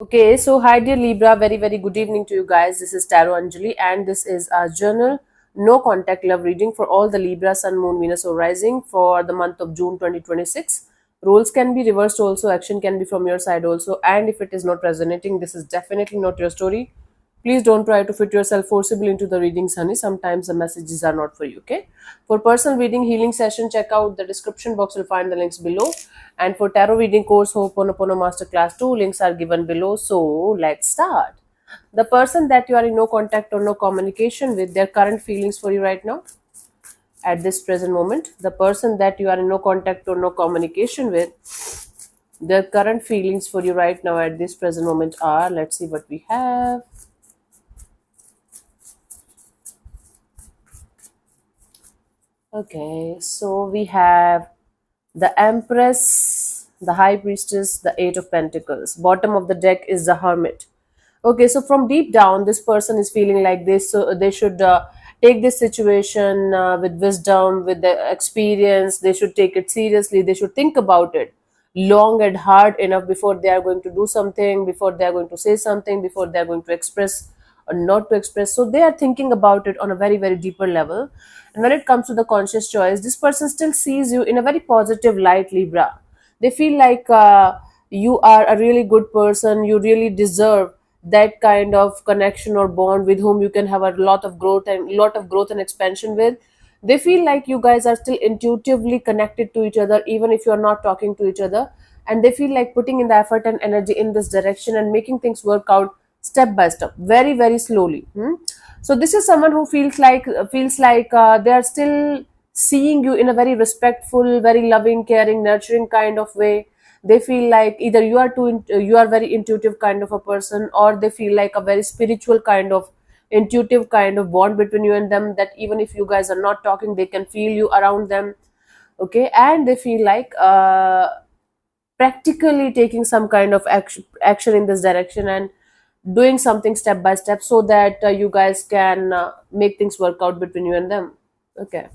Okay, so hi dear Libra, very good evening to you guys. This is Tarot Anjali and this is our journal no contact love reading for all the Libra Sun Moon Venus or Rising for the month of June 2026. Roles can be reversed also, action can be from your side also, and if it is not resonating, this is definitely not your story. Please don't try to fit yourself forcibly into the readings, honey. Sometimes the messages are not for you, okay? For personal reading healing session, check out the description box. You'll find the links below. And for tarot reading course, Ho'oponopono Masterclass 2, links are given below. So let's start. The person that you are in no contact or no communication with, their current feelings for you right now at this present moment. The person that you are in no contact or no communication with, their current feelings for you right now at this present moment are, let's see what we have. Okay, so we have the Empress, the High Priestess, the Eight of Pentacles. Bottom of the deck is the Hermit. Okay, so from deep down, this person is feeling like this, so they should take this situation with wisdom, with the experience. They should take it seriously. They should think about it long and hard enough before they are going to do something, before they are going to say something, before they are going to express or not to express. So they are thinking about it on a very deeper level. And when it comes to the conscious choice, this person still sees you in a very positive light, Libra. They feel like you are a really good person. You really deserve that kind of connection or bond with whom you can have a lot of growth and expansion with. They feel like you guys are still intuitively connected to each other even if you're not talking to each other, and they feel like putting in the effort and energy in this direction and making things work out step by step, very slowly. So this is someone who feels like they are still seeing you in a very respectful, very loving, caring, nurturing kind of way. They feel like either you are very intuitive kind of a person, or they feel like a very spiritual kind of intuitive kind of bond between you and them, that even if you guys are not talking, they can feel you around them. Okay, and they feel like practically taking some kind of action in this direction and doing something step by step so that you guys can make things work out between you and them. Okay,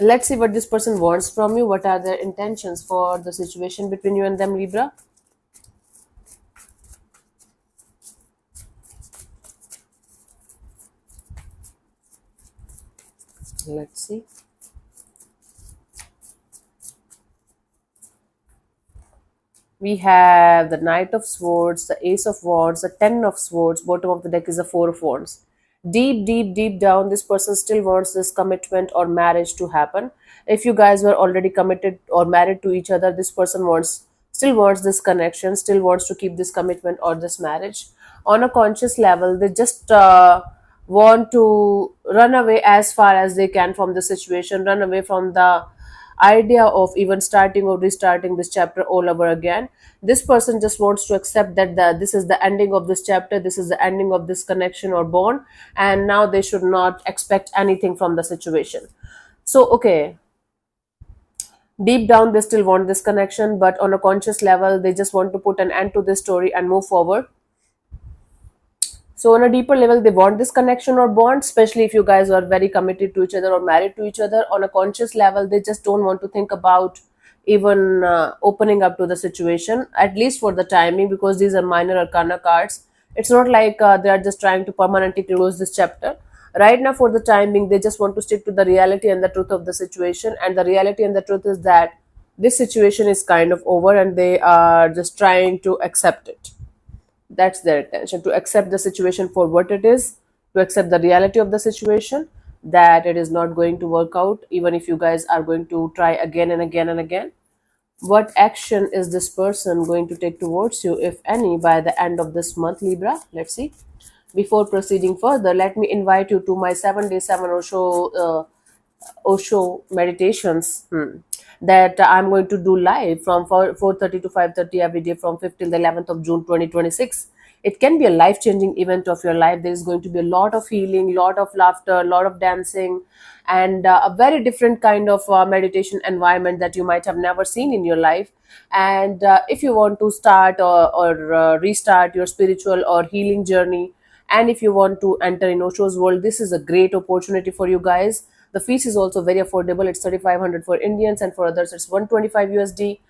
let's see what this person wants from you. What are their intentions for the situation between you and them, Libra? Let's see. We have the Knight of Swords, the Ace of Wands, the Ten of Swords. Bottom of the deck is the Four of Wands. Deep down, this person still wants this commitment or marriage to happen. If you guys were already committed or married to each other, this person still wants this connection, still wants to keep this commitment or this marriage. On a conscious level, they just want to run away as far as they can from the situation, run away from the idea of even starting or restarting this chapter all over again. This person just wants to accept that this is the ending of this chapter, this is the ending of this connection or bond, and now they should not expect anything from the situation. So okay, deep down they still want this connection, but on a conscious level they just want to put an end to this story and move forward. So on a deeper level, they want this connection or bond, especially if you guys are very committed to each other or married to each other. On a conscious level, they just don't want to think about even opening up to the situation, at least for the timing, because these are minor arcana cards. It's not like they are just trying to permanently close this chapter. Right now, for the timing, they just want to stick to the reality and the truth of the situation. And the reality and the truth is that this situation is kind of over and they are just trying to accept it. That's their intention, to accept the situation for what it is, to accept the reality of the situation, that it is not going to work out even if you guys are going to try again and again and again. What action is this person going to take towards you, if any, by the end of this month, Libra? Let's see. Before proceeding further, let me invite you to my 7-day 7 Osho meditations, that I'm going to do live from 4:30 to 5:30 every day from 5th till the 11th of June 2026. It can be a life-changing event of your life. There is going to be a lot of healing, lot of laughter, a lot of dancing, and a very different kind of meditation environment that you might have never seen in your life. And if you want to start or restart your spiritual or healing journey, and if you want to enter in Osho's world, this is a great opportunity for you guys. The fees is also very affordable. It's 3,500 for Indians, and for others it's 125 USD.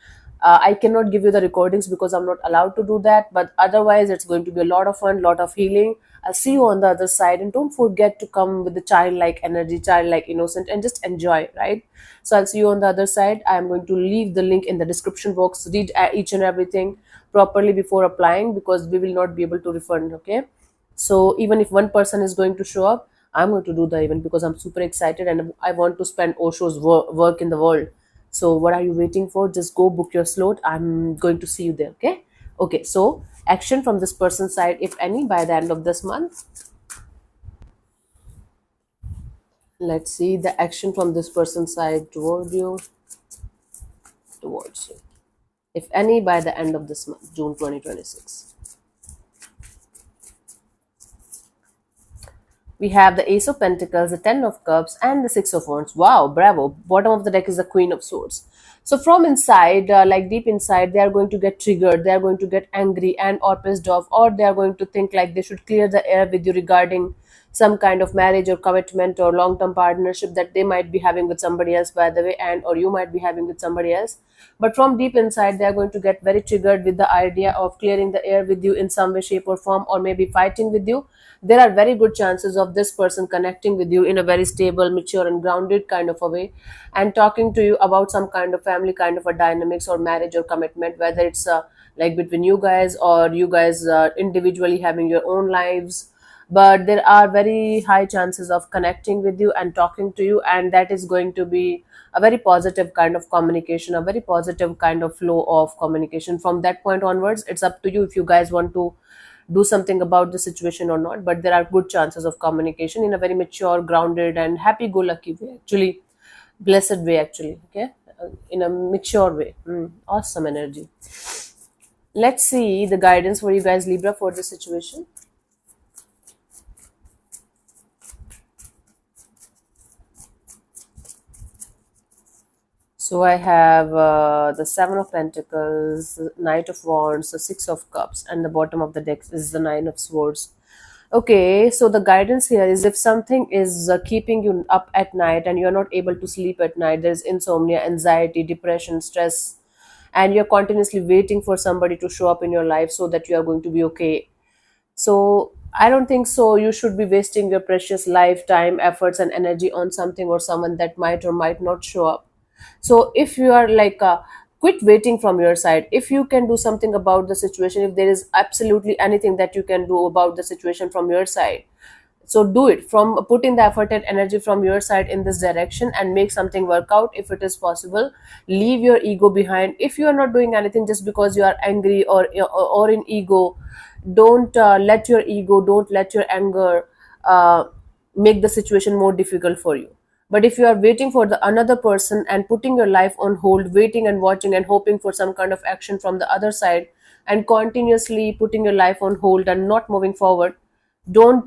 I cannot give you the recordings because I'm not allowed to do that, but otherwise it's going to be a lot of fun, lot of healing. I'll see you on the other side, and don't forget to come with the childlike energy, childlike innocent, and just enjoy, right? So I'll see you on the other side. I'm going to leave the link in the description box. Read each and everything properly before applying, because we will not be able to refund, okay? So even if one person is going to show up, I'm going to do the event because I'm super excited and I want to spend Osho's work in the world. So what are you waiting for? Just go book your slot. I'm going to see you there. Okay. Okay. So action from this person's side, if any, by the end of this month. Let's see the action from this person's side toward you, towards you. If any, by the end of this month, June 2026. We have the Ace of Pentacles, the Ten of Cups, and the Six of Wands. Wow, bravo. Bottom of the deck is the Queen of Swords. So from inside, like deep inside, they are going to get triggered, they are going to get angry and or pissed off, or they are going to think like they should clear the air with you regarding some kind of marriage or commitment or long-term partnership that they might be having with somebody else, by the way, and or you might be having with somebody else. But from deep inside, they are going to get very triggered with the idea of clearing the air with you in some way, shape, or form, or maybe fighting with you. There are very good chances of this person connecting with you in a very stable, mature, and grounded kind of a way, and talking to you about some kind of family kind of a dynamics or marriage or commitment, whether it's like between you guys, or you guys individually having your own lives. But there are very high chances of connecting with you and talking to you, and that is going to be a very positive kind of communication, a very positive kind of flow of communication. From that point onwards, it's up to you if you guys want to do something about the situation or not, but there are good chances of communication in a very mature, grounded, and happy go lucky way, actually blessed way, actually, okay. In a mature way. Awesome energy. Let's see the guidance for you guys, Libra, for this situation. So I have the Seven of Pentacles, the Knight of Wands, the Six of Cups, and the bottom of the deck is the Nine of Swords. Okay, so the guidance here is, if something is keeping you up at night and you're not able to sleep at night, there's insomnia, anxiety, depression, stress, and you're continuously waiting for somebody to show up in your life so that you are going to be okay. So I don't think so. You should be wasting your precious life, time, efforts, and energy on something or someone that might or might not show up. So if you are like quit waiting from your side. If you can do something about the situation, if there is absolutely anything that you can do about the situation from your side, so do it. From put in the effort and energy from your side in this direction and make something work out if it is possible. Leave your ego behind. If you are not doing anything just because you are angry or in ego, don't let your ego, don't let your anger make the situation more difficult for you. But if you are waiting for the another person and putting your life on hold, waiting and watching and hoping for some kind of action from the other side, and continuously putting your life on hold and not moving forward, don't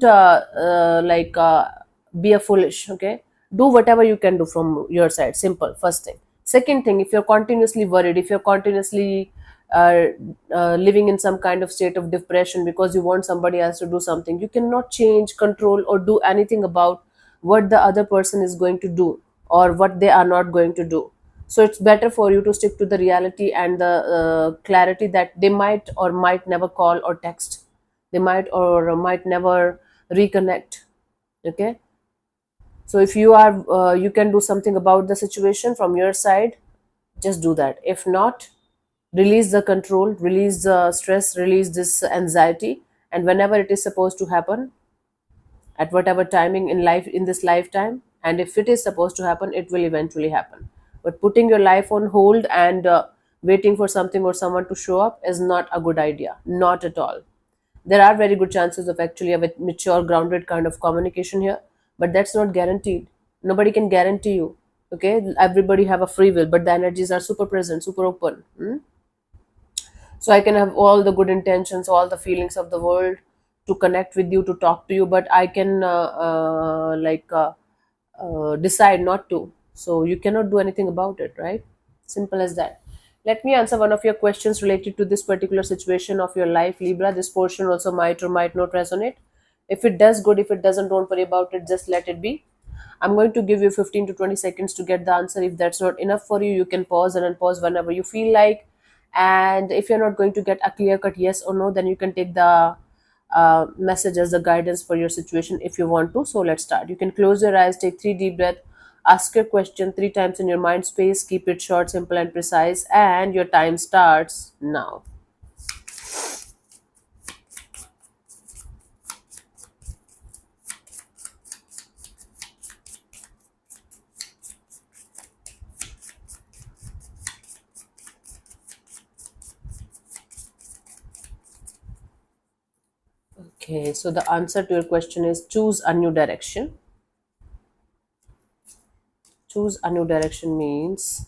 be a foolish, okay. Do whatever you can do from your side. Simple, first thing. Second thing, if you're continuously worried, if you're continuously uh, living in some kind of state of depression because you want somebody else to do something, you cannot change, control, or do anything about what the other person is going to do or what they are not going to do. So it's better for you to stick to the reality and the clarity that they might or might never call or text, they might or might never reconnect, okay. So if you are you can do something about the situation from your side, just do that. If not, release the control, release the stress, release this anxiety, and whenever it is supposed to happen, at whatever timing in life, in this lifetime, and if it is supposed to happen, it will eventually happen. But putting your life on hold and waiting for something or someone to show up is not a good idea, not at all. There are very good chances of actually a mature, grounded kind of communication here, but that's not guaranteed. Nobody can guarantee you, okay. Everybody have a free will, but the energies are super present, super open. So I can have all the good intentions, all the feelings of the world to connect with you, to talk to you, but I can decide not to. So you cannot do anything about it, right? Simple as that. Let me answer one of your questions related to this particular situation of your life, Libra. This portion also might or might not resonate. If it does, good. If it doesn't, don't worry about it, just let it be. I'm going to give you 15 to 20 seconds to get the answer. If that's not enough for you, you can pause and unpause whenever you feel like. And if you're not going to get a clear cut yes or no, then you can take the message as the guidance for your situation if you want to. So let's start. You can close your eyes, take 3 deep breaths, ask your question 3 times in your mind space, keep it short, simple, and precise, and your time starts now. Okay, so the answer to your question is choose a new direction. Choose a new direction means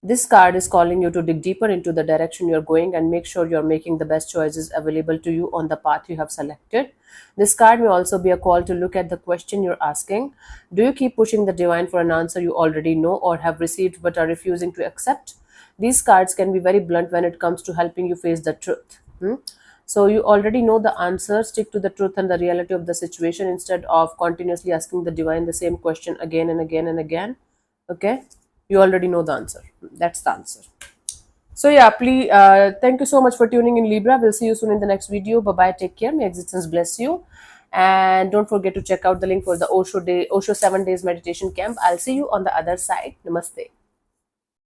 this card is calling you to dig deeper into the direction you're going and make sure you're making the best choices available to you on the path you have selected. This card may also be a call to look at the question you're asking. Do you keep pushing the divine for an answer you already know or have received but are refusing to accept? These cards can be very blunt when it comes to helping you face the truth. So you already know the answer. Stick to the truth and the reality of the situation instead of continuously asking the divine the same question again and again and again. Okay, you already know the answer. That's the answer. So yeah, please, thank you so much for tuning in, Libra. We'll see you soon in the next video. Bye bye, take care, may existence bless you, and don't forget to check out the link for the Osho 7 days meditation camp. I'll see you on the other side. Namaste.